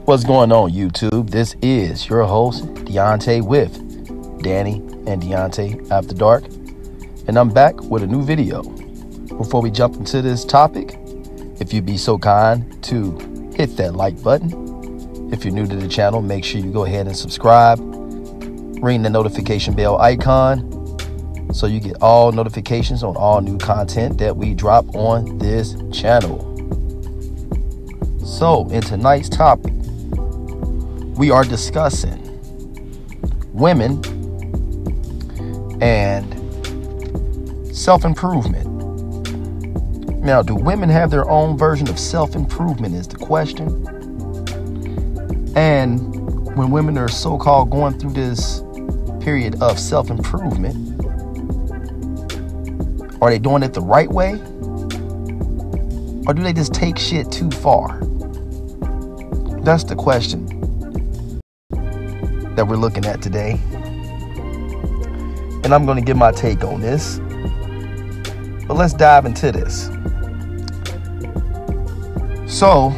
What's going on, YouTube? This is your host, Deontay, with Danny and Deontay After Dark, and I'm back with a new video. Before we jump into this topic, if you'd be so kind to hit that like button. If you're new to the channel, make sure you go ahead and subscribe. Ring the notification bell icon so you get all notifications on all new content that we drop on this channel. So, in tonight's topic, we are discussing women and self-improvement. Now, do women have their own version of self-improvement is the question. And when women are so-called going through this period of self-improvement, are they doing it the right way? Or do they just take shit too far? That's the question that we're looking at today. And I'm going to give my take on this. But let's dive into this. So,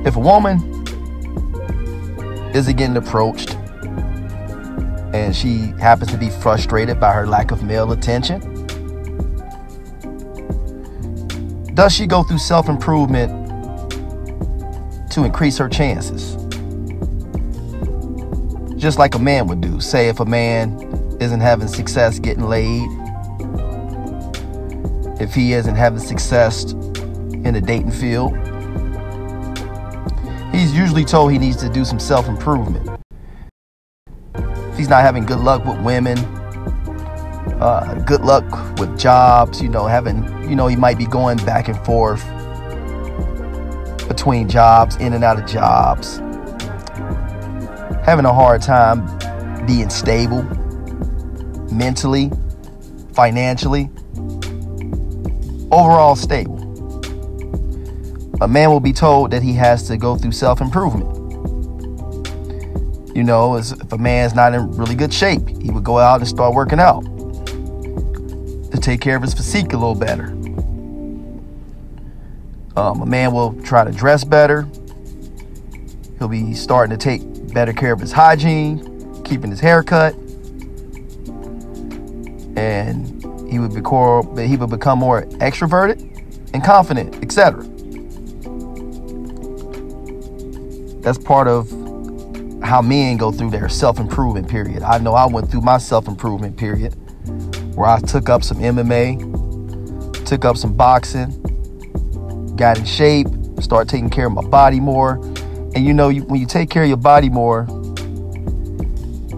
if a woman is getting approached and she happens to be frustrated by her lack of male attention, does she go through self-improvement to increase her chances? Just like a man would do. Say if a man isn't having success getting laid, if he isn't having success in the dating field, he's usually told he needs to do some self-improvement. If he's not having good luck with women, good luck with jobs, he might be going back and forth between jobs, in and out of jobs, having a hard time being stable mentally, financially, overall stable. A man will be told that he has to go through self-improvement. If a man's not in really good shape, he would go out and start working out to take care of his physique a little better. A man will try to dress better. He'll be starting to take better care of his hygiene, keeping his hair cut, and he would become more extroverted and confident, etc. That's part of how men go through their self-improvement period. I know I went through my self-improvement period where I took up some MMA, took up some boxing, got in shape, started taking care of my body more. And when you take care of your body more,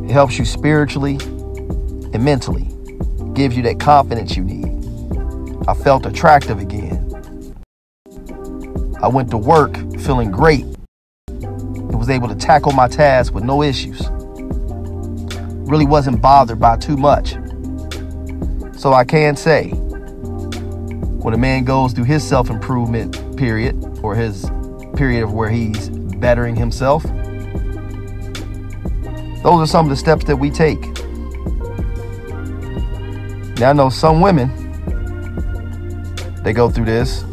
it helps you spiritually and mentally. It gives you that confidence you need. I felt attractive again. I went to work feeling great and was able to tackle my tasks with no issues. Really wasn't bothered by too much. So I can say, when a man goes through his self-improvement period, or his period of where he's bettering himself, those are some of the steps that we take. Now, I know some women, they go through this.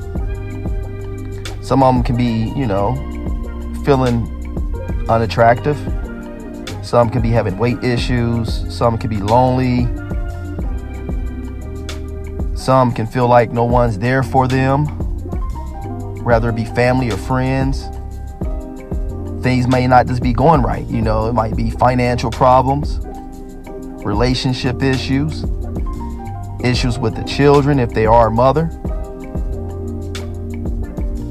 Some of them can be, feeling unattractive. Some can be having weight issues. Some can be lonely. Some can feel like no one's there for them, whether it be family or friends. Things may not just be going right. It might be financial problems, relationship issues, issues with the children if they are a mother.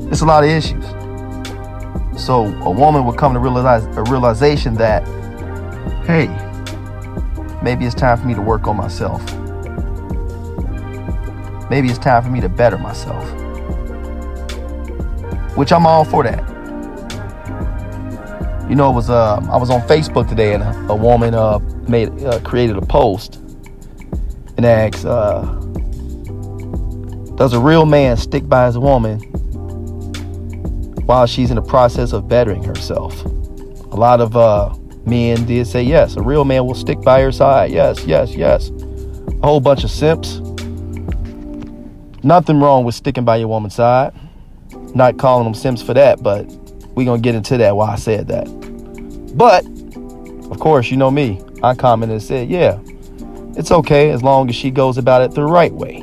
It's a lot of issues. So a woman will come to a realization that, hey, maybe it's time for me to work on myself. Maybe it's time for me to better myself. Which I'm all for that. I was on Facebook today, and a woman created a post and asked, does a real man stick by his woman while she's in the process of bettering herself? A lot of men did say yes. A real man will stick by her side. Yes, yes, yes. A whole bunch of simps. Nothing wrong with sticking by your woman's side. Not calling them simps for that, but We're going to get into that, why I said that. But, of course, you know me. I commented and said, yeah, it's okay as long as she goes about it the right way.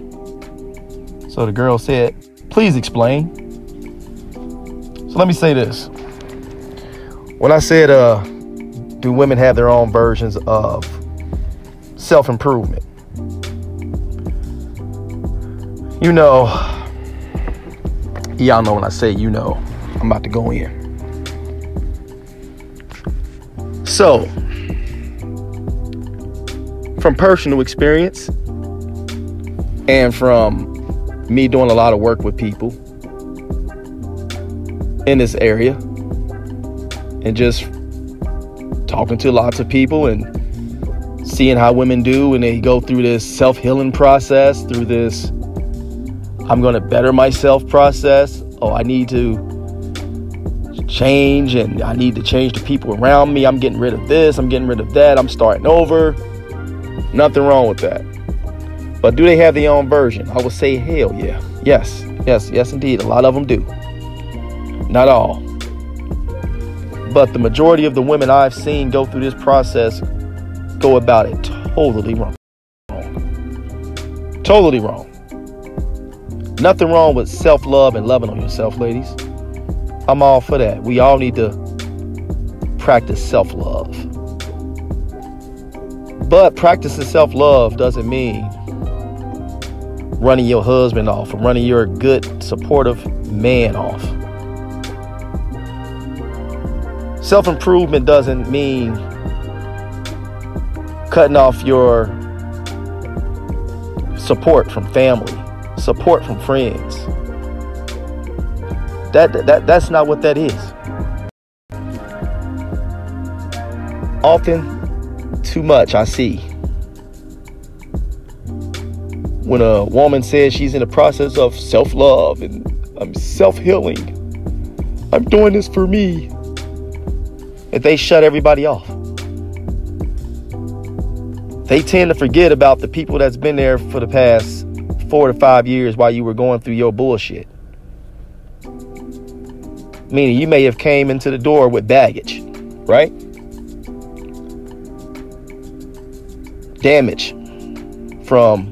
So the girl said, please explain. So let me say this. When I said, do women have their own versions of self-improvement? You know, y'all know when I say you know, I'm about to go in. So, from personal experience and from me doing a lot of work with people in this area and just talking to lots of people and seeing how women do, and they go through this self-healing process, through this I'm going to better myself process. Oh, I need to change, and I need to change the people around me. I'm getting rid of this. I'm getting rid of that. I'm starting over. Nothing wrong with that. But do they have their own version? I would say hell yeah. Yes, indeed. A lot of them do. Not all. But the majority of the women I've seen go through this process go about it totally wrong. Totally wrong. Nothing wrong with self-love and loving on yourself, ladies. I'm all for that. We all need to practice self-love. But practicing self-love doesn't mean running your husband off or running your good, supportive man off. Self-improvement doesn't mean cutting off your support from family, support from friends. That's not what that is. Often, too much I see when a woman says she's in the process of self-love and I'm self-healing, I'm doing this for me, and they shut everybody off. They tend to forget about the people that's been there for the past 4 to 5 years while you were going through your bullshit. Meaning you may have came into the door with baggage, right? Damage from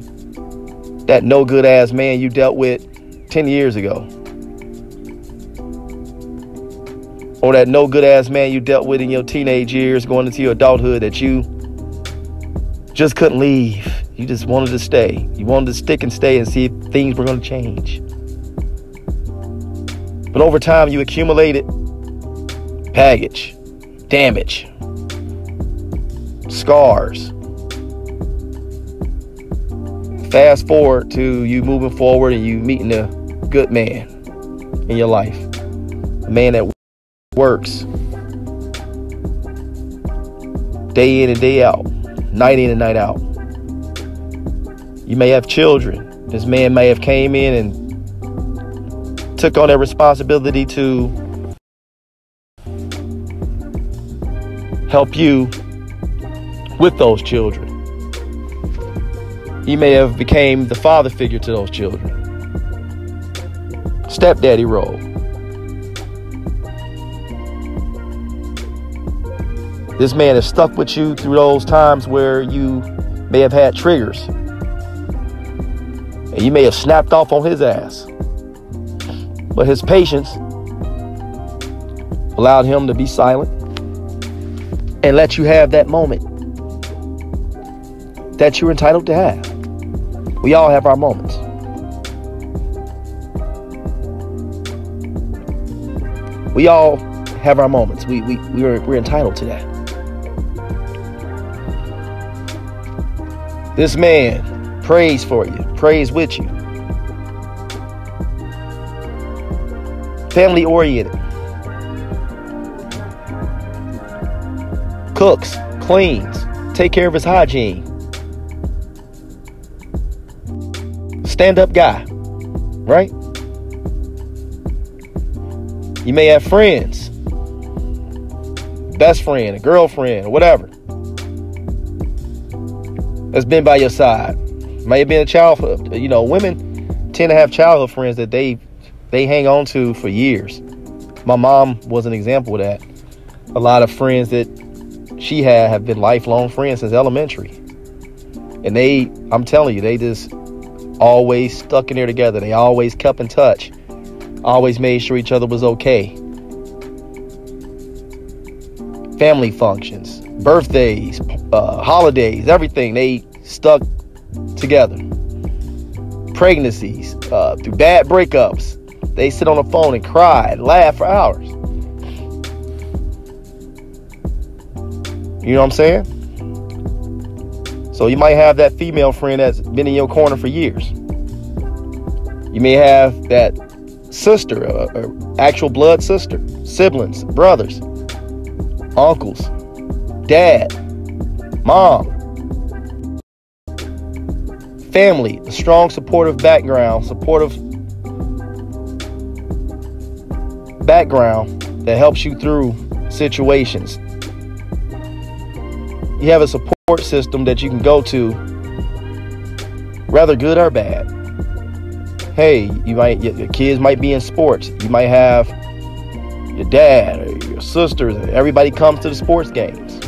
that no good ass man you dealt with 10 years ago. Or that no good ass man you dealt with in your teenage years going into your adulthood that you just couldn't leave. You just wanted to stay. You wanted to stick and stay and see if things were going to change. But over time, you accumulated baggage, damage, scars. Fast forward to you moving forward and you meeting a good man in your life. A man that works day in and day out, night in and night out. You may have children. This man may have came in and took on that responsibility to help you with those children. He may have became the father figure to those children. Stepdaddy role. This man has stuck with you through those times where you may have had triggers. And you may have snapped off on his ass. But his patience allowed him to be silent and let you have that moment that you're entitled to have. We all have our moments. We all have our moments. We're entitled to that. This man prays for you, prays with you. Family oriented. Cooks, cleans, take care of his hygiene. Stand-up guy, right? You may have friends, best friend, a girlfriend, or whatever, that's been by your side. May have been a childhood. You know, women tend to have childhood friends that they hang on to for years. My mom was an example of that. A lot of friends that she had have been lifelong friends since elementary. And I'm telling you, they just always stuck in there together. They always kept in touch. Always made sure each other was okay. Family functions, birthdays, holidays, everything, they stuck together. Pregnancies, through bad breakups, they sit on the phone and cry and laugh for hours. You know what I'm saying? So you might have that female friend that's been in your corner for years. You may have that sister, or actual blood sister, siblings, brothers, uncles, dad, mom, family, a strong supportive background that helps you through situations. You have a support system that you can go to, whether good or bad. Hey, your kids might be in sports. You might have your dad or your sisters. Everybody comes to the sports games.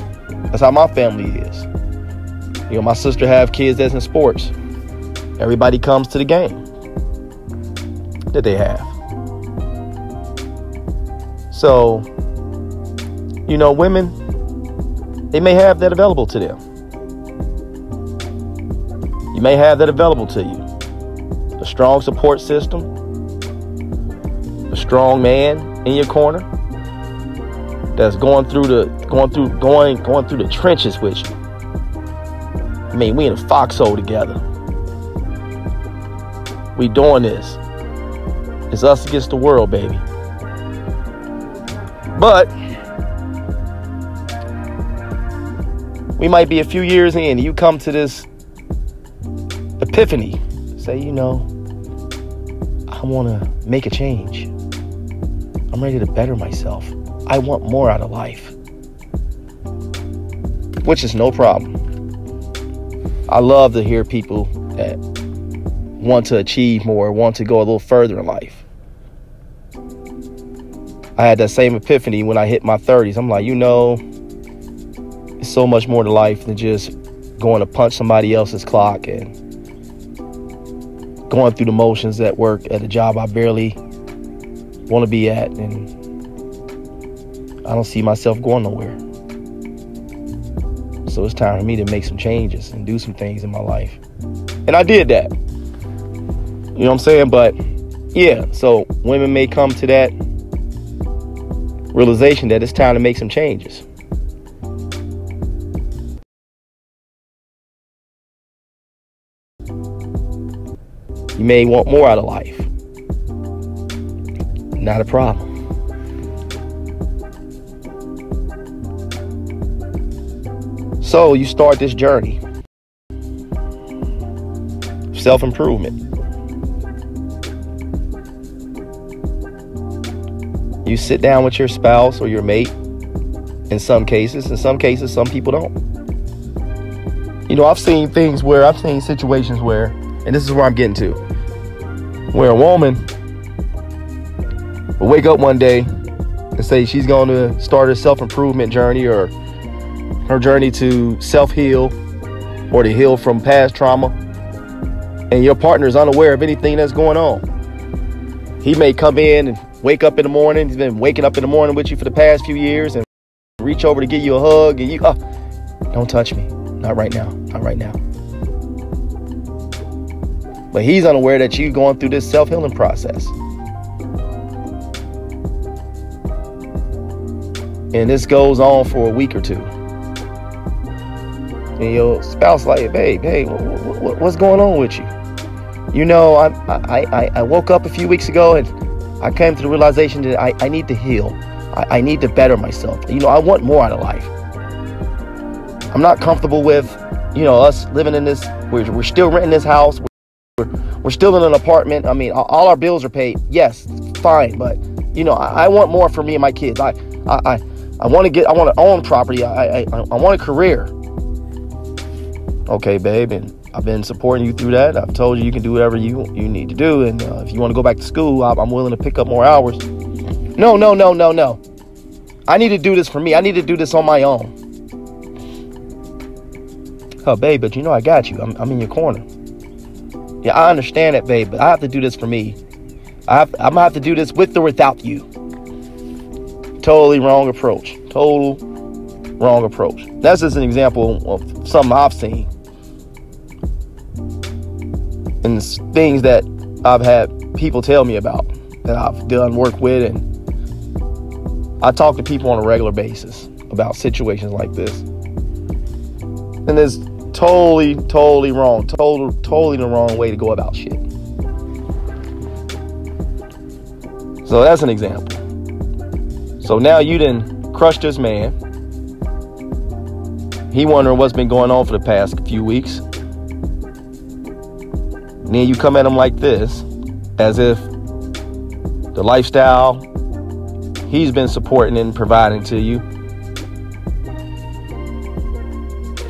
That's how my family is. You know, my sister have kids that's in sports. Everybody comes to the game that they have. So, you know, women, they may have that available to them. You may have that available to you. A strong support system, a strong man in your corner that's going through the trenches with you. I mean, we in a foxhole together. We doing this. It's us against the world, baby. But we might be a few years in, and you come to this epiphany. Say, you know, I want to make a change. I'm ready to better myself. I want more out of life. Which is no problem. I love to hear people that want to achieve more, want to go a little further in life. I had that same epiphany when I hit my 30s. I'm like, you know, it's so much more to life than just going to punch somebody else's clock and going through the motions at work at a job I barely want to be at, and I don't see myself going nowhere. So it's time for me to make some changes and do some things in my life. And I did that. You know what I'm saying? But yeah, so women may come to that realization that it's time to make some changes. You may want more out of life. Not a problem. So you start this journey. Self-improvement. You sit down with your spouse or your mate in some cases. In some cases, some people don't. You know, I've seen situations where, and this is where I'm getting to, where a woman will wake up one day and say she's going to start a self-improvement journey, or her journey to self-heal or to heal from past trauma, and your partner is unaware of anything that's going on. He may come in and wake up in the morning. He's been waking up in the morning with you for the past few years and reach over to give you a hug, and you, don't touch me. Not right now. Not right now. But he's unaware that you're going through this self-healing process. And this goes on for a week or two. And your spouse like, hey, what's going on with you? You know, I woke up a few weeks ago and I came to the realization that I need to heal. I need to better myself. You know, I want more out of life. I'm not comfortable with, you know, us living in this. We're still renting this house. We're still in an apartment. I mean, all our bills are paid. Yes, fine. But, you know, I want more for me and my kids. I want to own property. I want a career. Okay, babe. And I've been supporting you through that. I've told you can do whatever you need to do. And if you want to go back to school, I'm willing to pick up more hours. No. I need to do this for me. I need to do this on my own. Oh, babe, but you know I got you. I'm in your corner. Yeah, I understand that, babe, but I have to do this for me. I'm going to have to do this with or without you. Totally wrong approach. Total wrong approach. That's just an example of something I've seen. And it's things that I've had people tell me about, that I've done work with, and I talk to people on a regular basis about situations like this. And it's totally wrong. Totally the wrong way to go about shit. So that's an example. So now you done crushed this man. He wondering what's been going on for the past few weeks. And then you come at him like this, as if the lifestyle he's been supporting and providing to you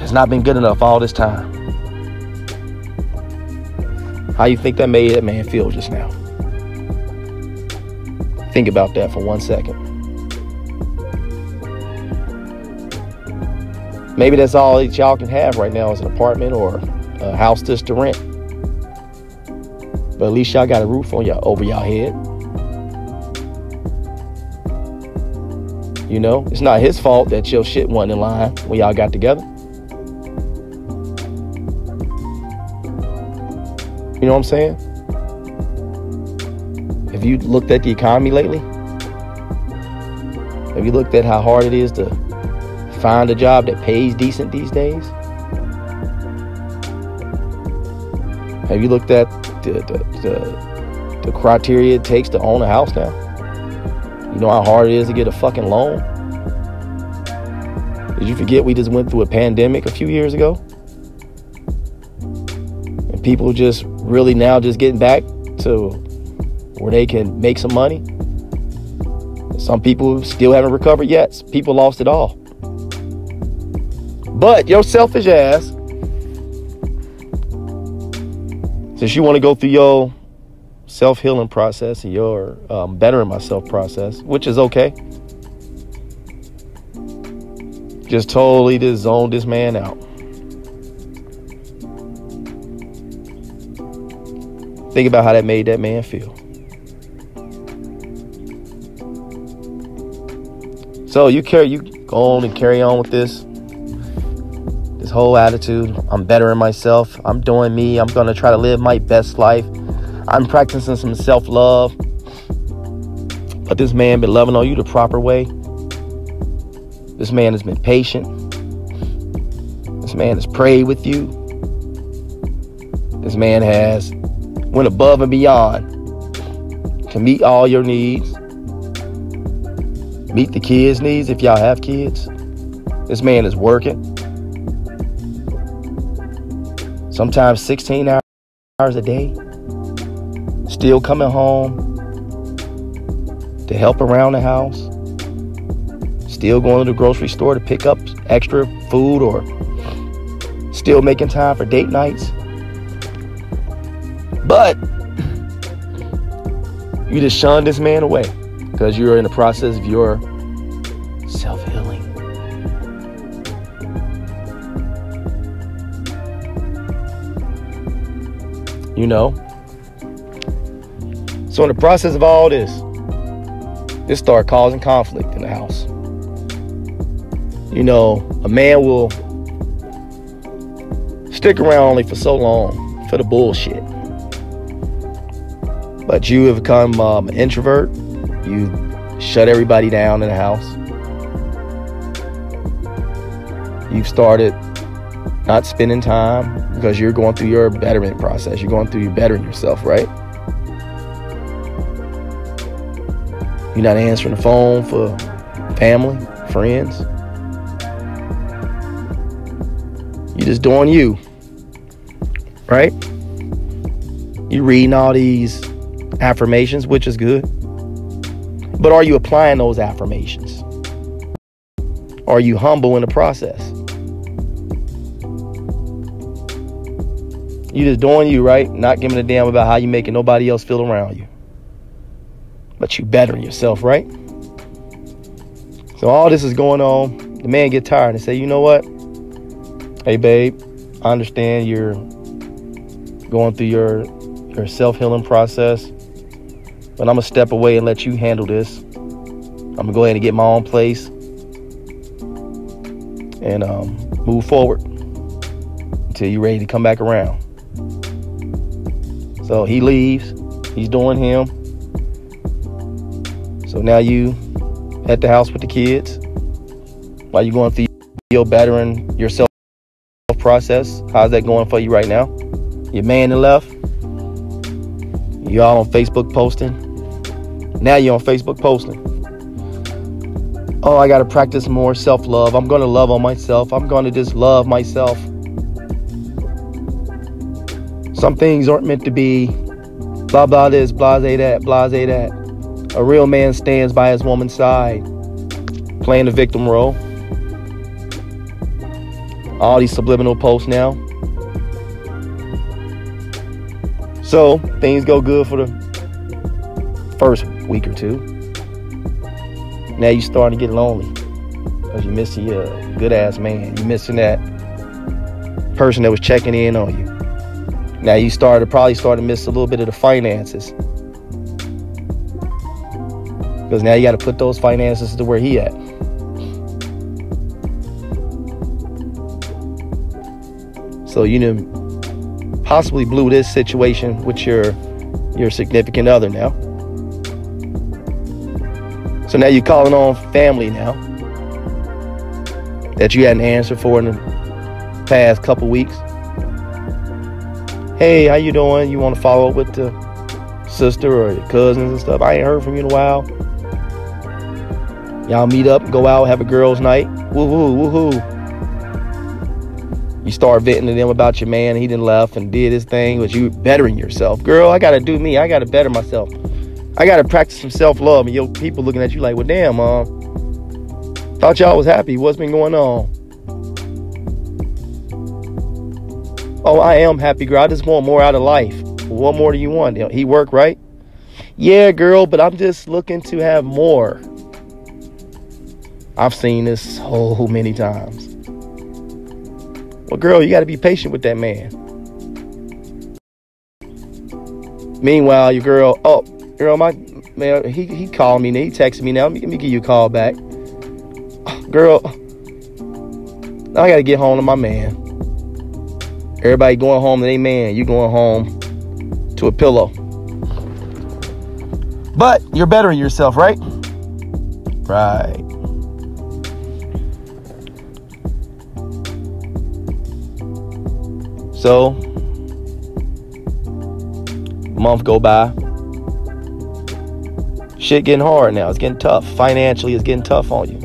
has not been good enough all this time. How you think that made that man feel just now? Think about that for 1 second. Maybe that's all that y'all can have right now is an apartment or a house just to rent. But at least y'all got a roof on over y'all head. You know, it's not his fault that your shit wasn't in line when y'all got together. You know what I'm saying? Have you looked at the economy lately? Have you looked at how hard it is to find a job that pays decent these days? Have you looked at the criteria it takes to own a house now? You know how hard it is to get a fucking loan? Did you forget we just went through a pandemic a few years ago? And people just really now just getting back to where they can make some money. Some people still haven't recovered yet. People lost it all. But your selfish ass, since you want to go through your self-healing process and your bettering myself process, which is okay, just totally just zoned this man out. Think about how that made that man feel. So you go on and carry on with this whole attitude. I'm bettering myself. I'm doing me. I'm going to try to live my best life. I'm practicing some self-love. But this man been loving on you the proper way. This man has been patient. This man has prayed with you. This man has went above and beyond to meet all your needs. Meet the kids' needs if y'all have kids. This man is working. Sometimes 16 hours a day. Still coming home to help around the house. Still going to the grocery store to pick up extra food, or still making time for date nights. But you just shunned this man away because you're in the process of your self-healing. You know? So in the process of all this started causing conflict in the house. You know, a man will stick around only for so long for the bullshit. But you have become an introvert. You shut everybody down in the house. You've started not spending time because you're going through your betterment process. You're going through your bettering yourself, right? You're not answering the phone for family, friends. You're just doing you, right? You're reading all these affirmations, which is good. But are you applying those affirmations? Are you humble in the process? You just doing you, right? Not giving a damn about how you making nobody else feel around you. but you bettering yourself, right? So all this is going on. The man get tired and say, you know what? Hey, babe, I understand you're going through your self-healing process, but I'm going to step away and let you handle this. I'm going to go ahead and get my own place and move forward until you're ready to come back around. So he leaves. He's doing him. So now you at the house with the kids while you're going through your bettering yourself process. How's that going for you right now? Your man that left. Y'all on Facebook posting. Now you're on Facebook posting. Oh, I got to practice more self-love. I'm going to love on myself. I'm going to just love myself. Some things aren't meant to be blah, blah this, blase that, blase that. A real man stands by his woman's side, playing the victim role. All these subliminal posts now. So things go good for the first week or two. Now you're starting to get lonely because you're missing your good-ass man. You're missing that person that was checking in on you. Now you probably started to miss a little bit of the finances, because now you got to put those finances to where he at. So you know, possibly blew this situation with your significant other now. So now you're calling on family now that you hadn't answered for in the past couple weeks. Hey, how you doing? You want to follow up with the sister or your cousins and stuff? I ain't heard from you in a while. Y'all meet up, go out, have a girls' night. Woohoo, woohoo. You start venting to them about your man. He done left and did his thing, but you bettering yourself. Girl, I got to do me. I got to better myself. I got to practice some self-love. And your people looking at you like, well, damn, Mom. Thought y'all was happy. What's been going on? Oh, I am happy, girl. I just want more out of life. What more do you want? He work, right? Yeah, girl, but I'm just looking to have more. I've seen this so many times. Well, girl, you got to be patient with that man. Meanwhile, your girl, my man, he called me now. He texted me now. Let me give you a call back. Girl, I got to get home to my man. Everybody going home to their man. You going home to a pillow. But you're bettering yourself, right? Right. So, month go by. Shit getting hard now. It's getting tough. Financially, it's getting tough on you.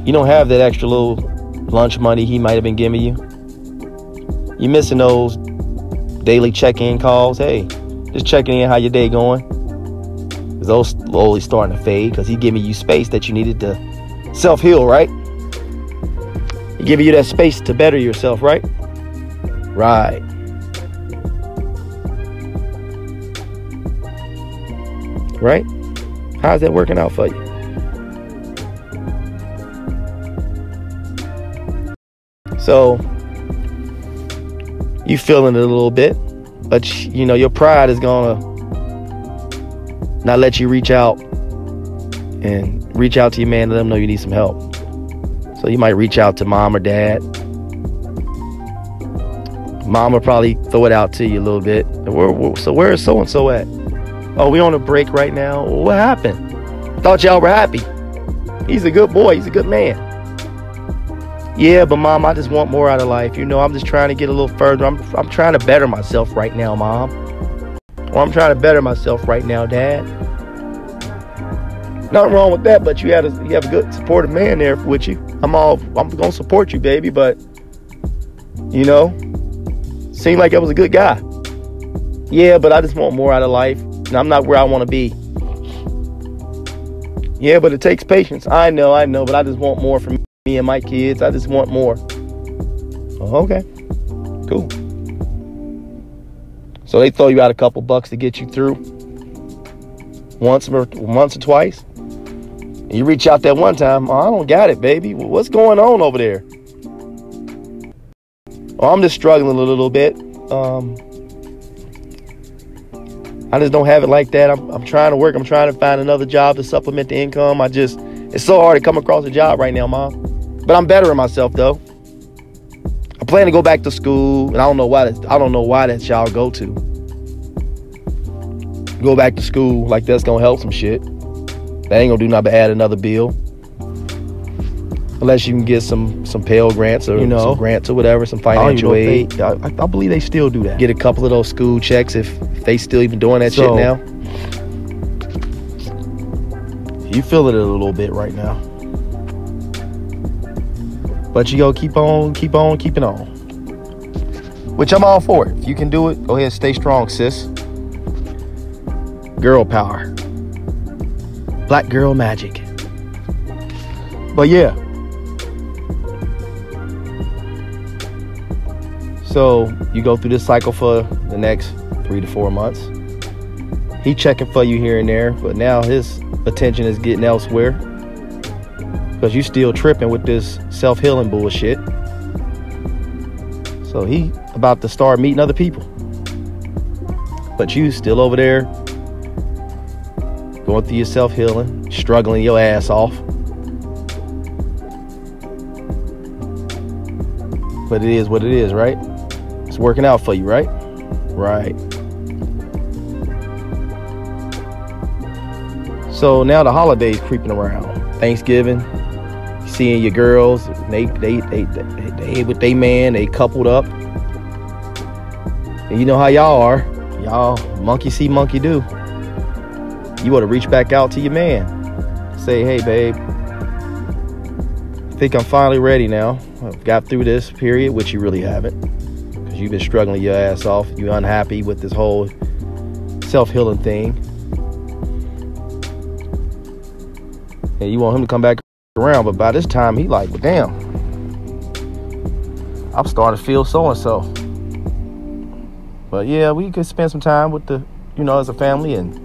You don't have that extra little lunch money he might have been giving you. You're missing those daily check-in calls. Hey, just checking in how your day going. Those slowly starting to fade because he's giving you space that you needed to self-heal, right? He giving you that space to better yourself, right? Right. Right? How's that working out for you? So, you feeling it a little bit, but you know, your pride is gonna not let you reach out and reach out to your man and let them know you need some help. So you might reach out to mom or dad. Mom will probably throw it out to you a little bit. So where is so-and-so at? Oh, we on a break right now. What happened? Thought y'all were happy. He's a good boy. He's a good man. Yeah, but Mom, I just want more out of life. You know, I'm just trying to get a little further. I'm trying to better myself right now, Mom. Or I'm trying to better myself right now, Dad. Nothing wrong with that, but you have a good supportive man there with you. I'm gonna support you, baby, but you know, seemed like I was a good guy. Yeah, but I just want more out of life, and I'm not where I want to be. Yeah, but it takes patience. I know, but I just want more from me and my kids. I just want more. Oh, okay, cool. So they throw you out a couple bucks to get you through once or twice. And you reach out that one time, oh, I don't got it, baby. What's going on over there? Oh, I'm just struggling a little bit. I just don't have it like that. I'm trying to work. I'm trying to find another job to supplement the income. It's so hard to come across a job right now, Mom. But I'm bettering myself, though. I plan to go back to school, and I don't know why that y'all go to. Go back to school like that's gonna help some shit. That ain't gonna do nothing but add another bill. Unless you can get some Pell grants or some grants or whatever, some financial aid. I believe they still do that. Get a couple of those school checks if they still even doing that shit now. You feel it a little bit right now. But you go keep on keeping on. Which I'm all for it. If you can do it, go ahead, stay strong, sis. Girl power. Black girl magic. But yeah. So you go through this cycle for the next 3 to 4 months. He checking for you here and there, but now his attention is getting elsewhere because you still tripping with this self-healing bullshit. So he about to start meeting other people, but you still over there going through your self-healing, struggling your ass off. But it is what it is, right? It's working out for you, right? Right. So now the holidays creeping around. Thanksgiving, seeing your girls, they with their man, they coupled up. And you know how y'all are. Y'all monkey see, monkey do. You want to reach back out to your man. Say, hey, babe, I think I'm finally ready now. I've got through this period, which you really haven't. Because you've been struggling your ass off. You're unhappy with this whole self-healing thing. And you want him to come back around. But by this time, he like, well, damn. I'm starting to feel so-and-so. But yeah, we could spend some time with as a family and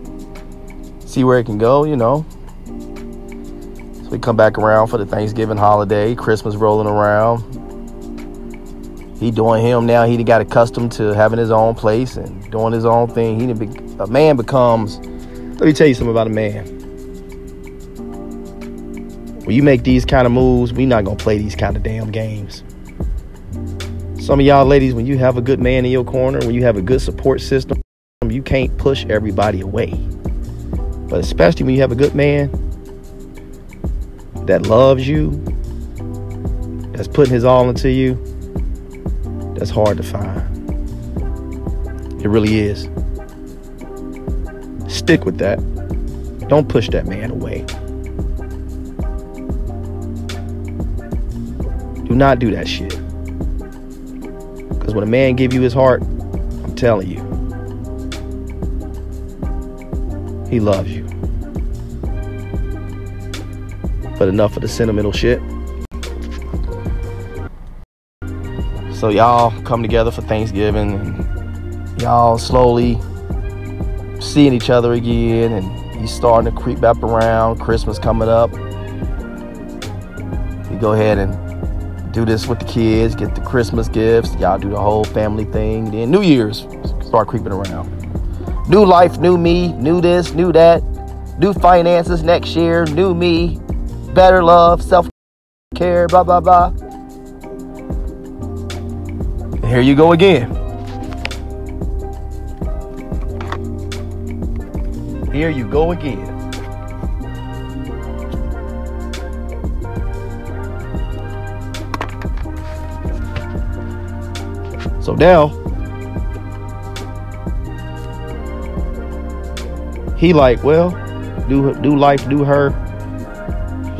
see where it can go, So we come back around for the Thanksgiving holiday, Christmas rolling around. He doing him now. He got accustomed to having his own place and doing his own thing. A man becomes, let me tell you something about a man. When you make these kind of moves, we not going to play these kind of damn games. Some of y'all ladies, when you have a good man in your corner, when you have a good support system, you can't push everybody away. But especially when you have a good man that loves you, that's putting his all into you, that's hard to find. It really is. Stick with that. Don't push that man away. Do not do that shit. Because when a man give you his heart, I'm telling you, he loves you. But enough of the sentimental shit. So y'all come together for Thanksgiving and y'all slowly seeing each other again, and you starting to creep back around. Christmas coming up. You go ahead and do this with the kids, get the Christmas gifts. Y'all do the whole family thing. Then New Year's start creeping around. New life, new me, new this, new that. New finances next year, new me. Better love, self-care, blah, blah, blah. And here you go again. Here you go again. So now, he like, well, do life, do her.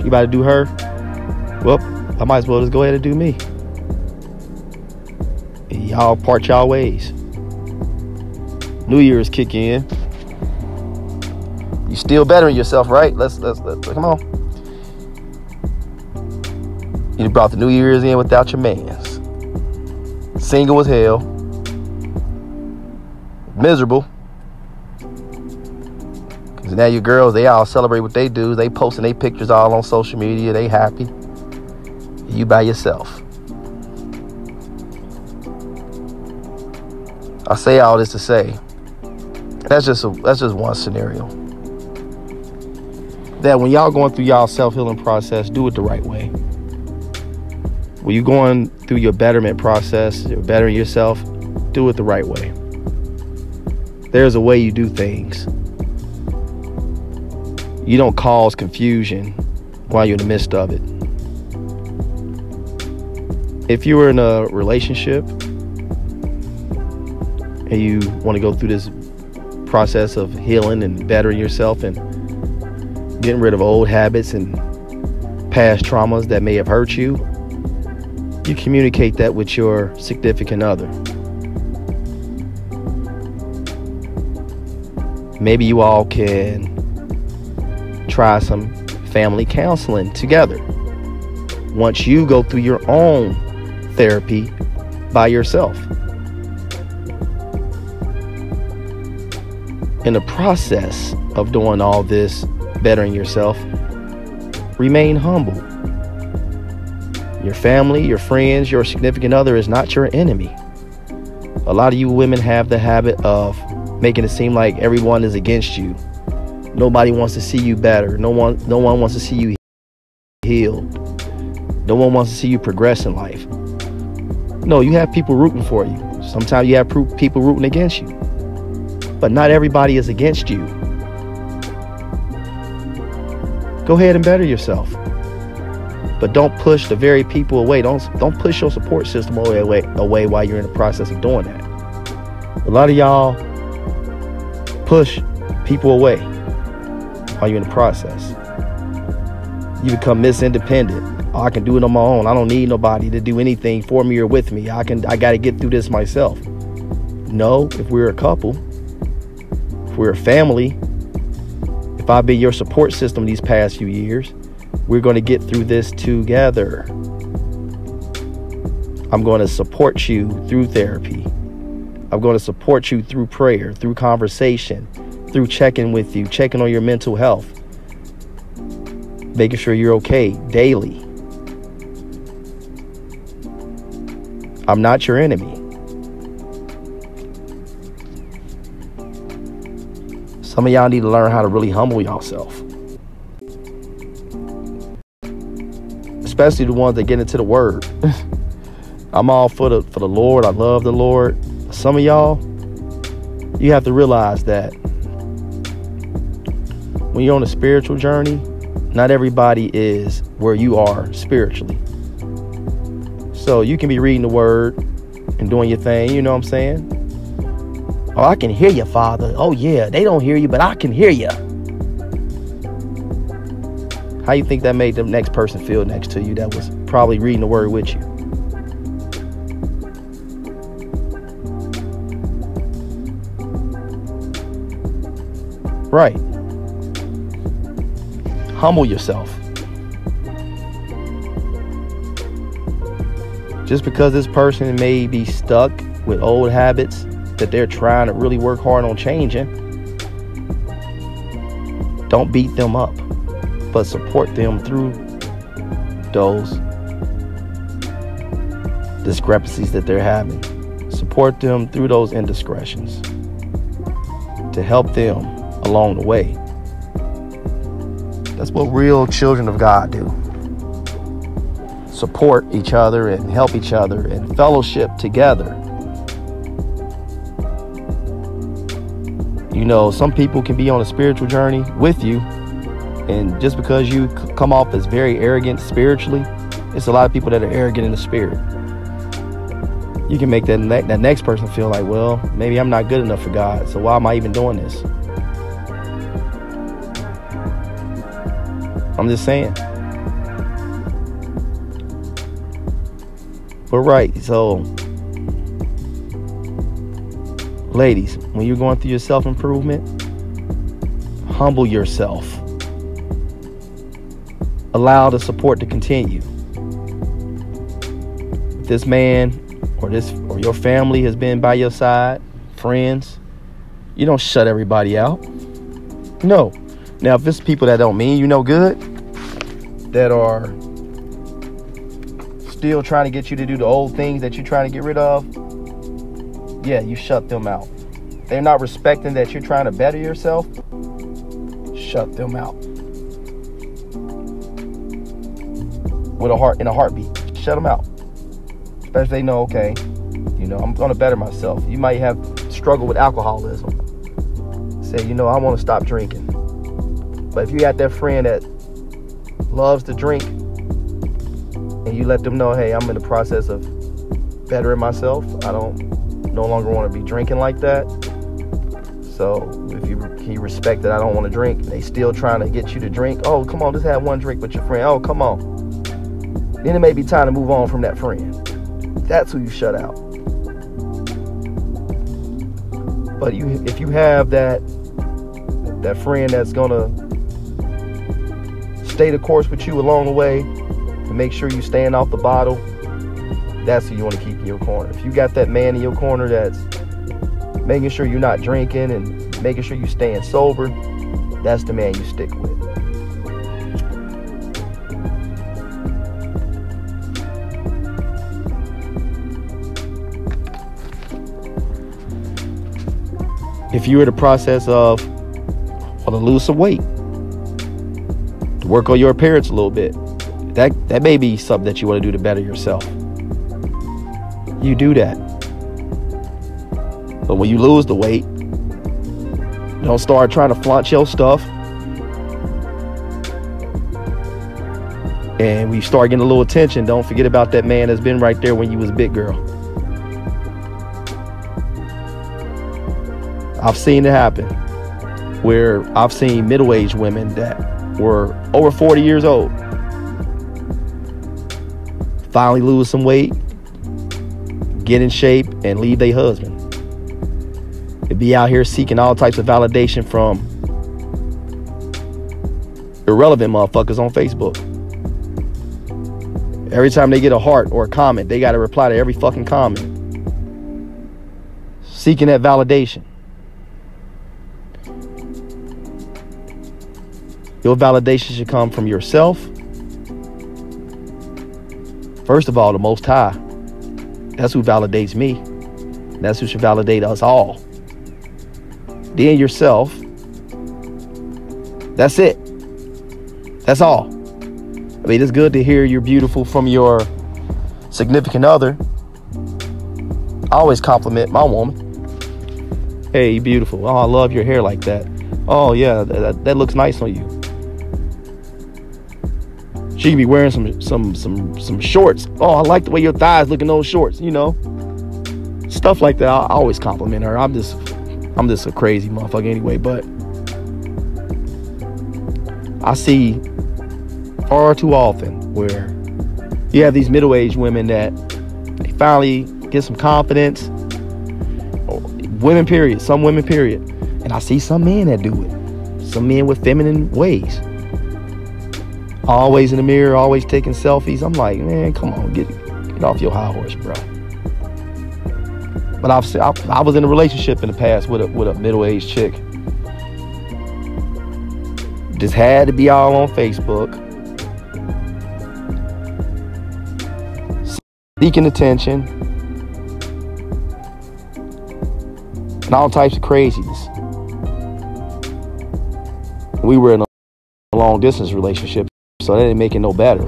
She about to do her. Well, I might as well just go ahead and do me. And y'all part y'all ways. New Year's kick in. You still bettering yourself, right? Let's come on. You brought the New Year's in without your mans. Single as hell. miserable. Because now your girls, they all celebrate what they do. They posting their pictures all on social media. They happy. You by yourself. I say all this to say, that's just one scenario. That when y'all going through y'all self-healing process, do it the right way. When you're going through your betterment process, you're bettering yourself, do it the right way. There's a way you do things. You don't cause confusion while you're in the midst of it. If you were in a relationship and you want to go through this process of healing and bettering yourself and getting rid of old habits and past traumas that may have hurt you, you communicate that with your significant other. Maybe you all can try some family counseling together. Once you go through your own therapy by yourself. In the process of doing all this, bettering yourself, remain humble. Your family, your friends, your significant other is not your enemy. A lot of you women have the habit of making it seem like everyone is against you. Nobody wants to see you better. No one wants to see you healed. No one wants to see you progress in life. No, you have people rooting for you. Sometimes you have people rooting against you. But not everybody is against you. Go ahead and better yourself. But don't push the very people away. Don't push your support system away while you're in the process of doing that. A lot of y'all push people away while you're in the process. You become Miss-Independent. Oh, I can do it on my own. I don't need nobody to do anything for me or with me. I got to get through this myself. No, if we're a couple, if we're a family, if I've been your support system these past few years, we're going to get through this together. I'm going to support you through therapy. I'm going to support you through prayer, through conversation, through checking with you, checking on your mental health, making sure you're okay daily. I'm not your enemy. Some of y'all need to learn how to really humble yourself. Especially the ones that get into the word. I'm all for the Lord. I love the Lord. Some of y'all, you have to realize that when you're on a spiritual journey, not everybody is where you are spiritually. So you can be reading the word and doing your thing, you know what I'm saying? Oh, I can hear you, Father. Oh, yeah, they don't hear you, but I can hear you. How you think that made the next person feel next to you that was probably reading the word with you? Right. Humble yourself. Just because this person may be stuck with old habits that they're trying to really work hard on changing, don't beat them up, but support them through those discrepancies that they're having. Support them through those indiscretions to help them along the way. That's what real children of God do. Support each other and help each other and fellowship together. You know, some people can be on a spiritual journey with you, and just because you come off as very arrogant spiritually, it's a lot of people that are arrogant in the spirit. You can make that next person feel like, well, maybe I'm not good enough for God, so why am I even doing this? I'm just saying. But right, so ladies, when you're going through your self-improvement, humble yourself. Allow the support to continue. This man or your family has been by your side, friends, You don't shut everybody out. No. Now, if it's people that don't mean you no good, that are still trying to get you to do the old things that you're trying to get rid of, yeah, you shut them out. They're not respecting that you're trying to better yourself. Shut them out. With a heart, in a heartbeat. Shut them out. Especially if they know, okay, I'm going to better myself. You might have struggled with alcoholism. Say, I want to stop drinking. But if you got that friend that loves to drink, and you let them know, hey, I'm in the process of bettering myself. I no longer want to be drinking like that. So if you respect that I don't want to drink, and they still trying to get you to drink. Oh, come on, just have one drink with your friend. Oh, come on. Then it may be time to move on from that friend. That's who you shut out. But if you have that friend that's gonna stay the course with you along the way to make sure you staying off the bottle, that's who you want to keep in your corner. If you got that man in your corner that's making sure you're not drinking and making sure you're staying sober, that's the man you stick with. If you're in the process of to lose some weight, to work on your appearance a little bit, that may be something that you want to do to better yourself. You do that. But when you lose the weight, don't start trying to flaunt your stuff. And when you start getting a little attention, don't forget about that man that's been right there when you was a big girl. I've seen it happen where I've seen middle-aged women that were over 40 years old finally lose some weight, get in shape, and leave their husband. They be out here seeking all types of validation from irrelevant motherfuckers on Facebook. Every time they get a heart or a comment, they got to reply to every fucking comment, seeking that validation. Your validation should come from yourself. First of all, the Most High. That's who validates me. That's who should validate us all. Then yourself. That's it. That's all. I mean, it's good to hear you're beautiful from your significant other. I always compliment my woman. Hey, you beautiful. Oh, I love your hair like that. Oh, yeah, that looks nice on you. She can be wearing some shorts. Oh, I like the way your thighs look in those shorts, Stuff like that. I always compliment her. I'm just a crazy motherfucker anyway, but I see far too often where you have these middle-aged women that they finally get some confidence. Women, period. Some women, period. And I see some men that do it. Some men with feminine ways. Always in the mirror, always taking selfies. I'm like, man, come on, get off your high horse, bro. But I was in a relationship in the past with a middle-aged chick. Just had to be all on Facebook, seeking attention, and all types of craziness. We were in a long-distance relationship, so that didn't make it no better.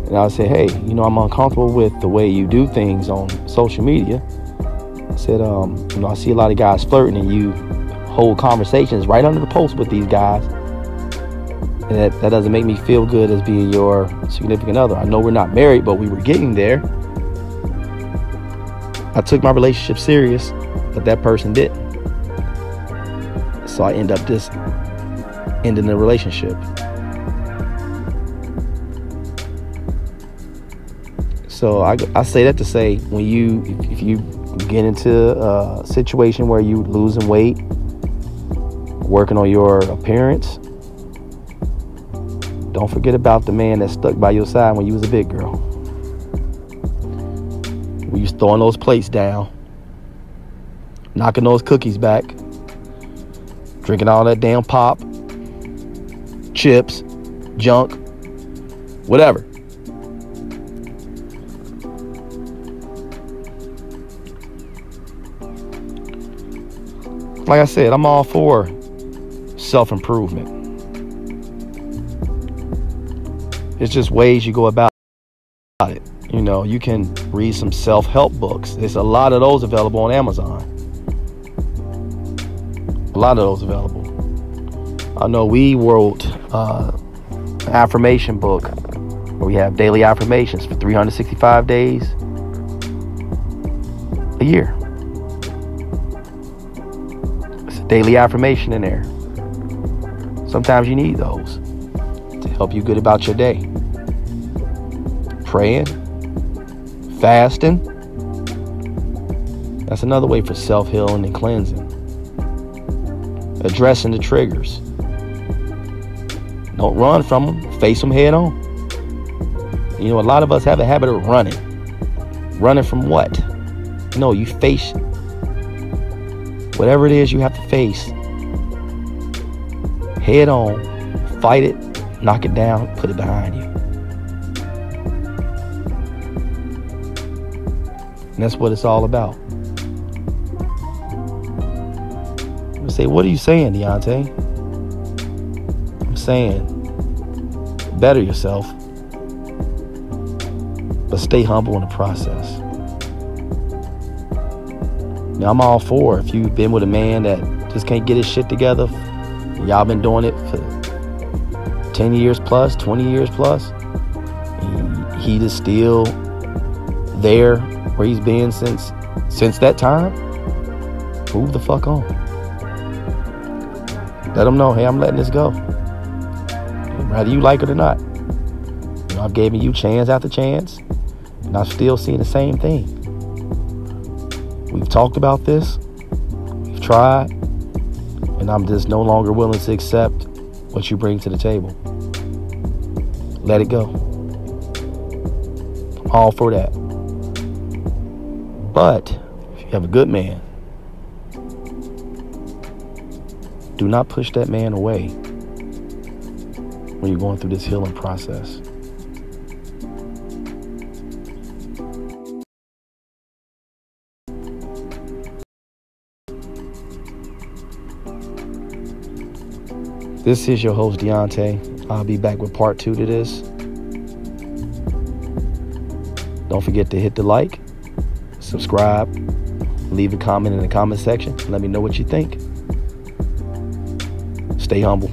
And I said, hey, I'm uncomfortable with the way you do things on social media. I said, I see a lot of guys flirting and you hold conversations right under the post with these guys. And that doesn't make me feel good as being your significant other. I know we're not married, but we were getting there. I took my relationship serious, but that person didn't. So I end up just ending the relationship. So I say that to say, if you get into a situation where you losing weight, working on your appearance, don't forget about the man that stuck by your side when you was a big girl. When you was throwing those plates down, knocking those cookies back, drinking all that damn pop, chips, junk, whatever. Like I said, I'm all for self-improvement. It's just ways you go about it. You know, you can read some self-help books. There's a lot of those available on Amazon. A lot of those available. I know we wrote an affirmation book where we have daily affirmations for 365 days a year. It's a daily affirmation in there. Sometimes you need those to help you good about your day. Praying, fasting. That's another way for self-healing and cleansing. Addressing the triggers. Don't run from them. Face them head on. You know, a lot of us have a habit of running. Running from what? No, you face whatever it is you have to face. Head on. Fight it. Knock it down. Put it behind you. And that's what it's all about. I say, what are you saying, Deontay? I'm saying, better yourself, but stay humble in the process. Now, I'm all for if you've been with a man that just can't get his shit together, y'all been doing it for 10 years plus, 20 years plus, and he is still there where he's been since that time, move the fuck on. Let him know, hey, I'm letting this go. Whether you like it or not. You know, I've given you chance after chance, and I'm still seeing the same thing. We've talked about this. We've tried. And I'm just no longer willing to accept what you bring to the table. Let it go. I'm all for that. But if you have a good man, do not push that man away when you're going through this healing process. This is your host, Deontay. I'll be back with part 2 to this. Don't forget to hit the like, subscribe, leave a comment in the comment section. Let me know what you think. Stay humble.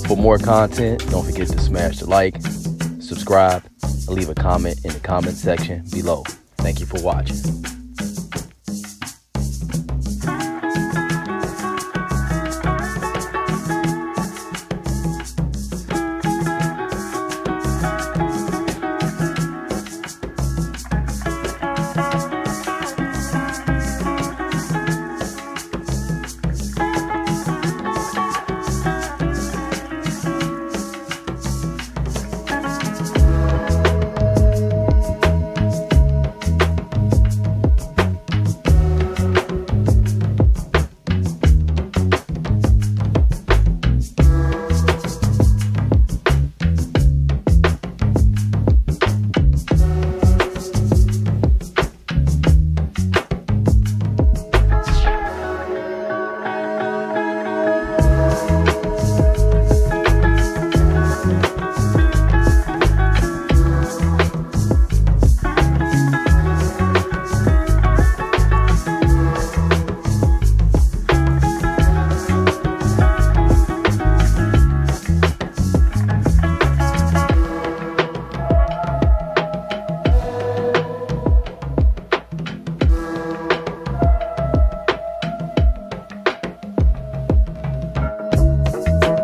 For more content, don't forget to smash the like, subscribe, and leave a comment in the comment section below. Thank you for watching.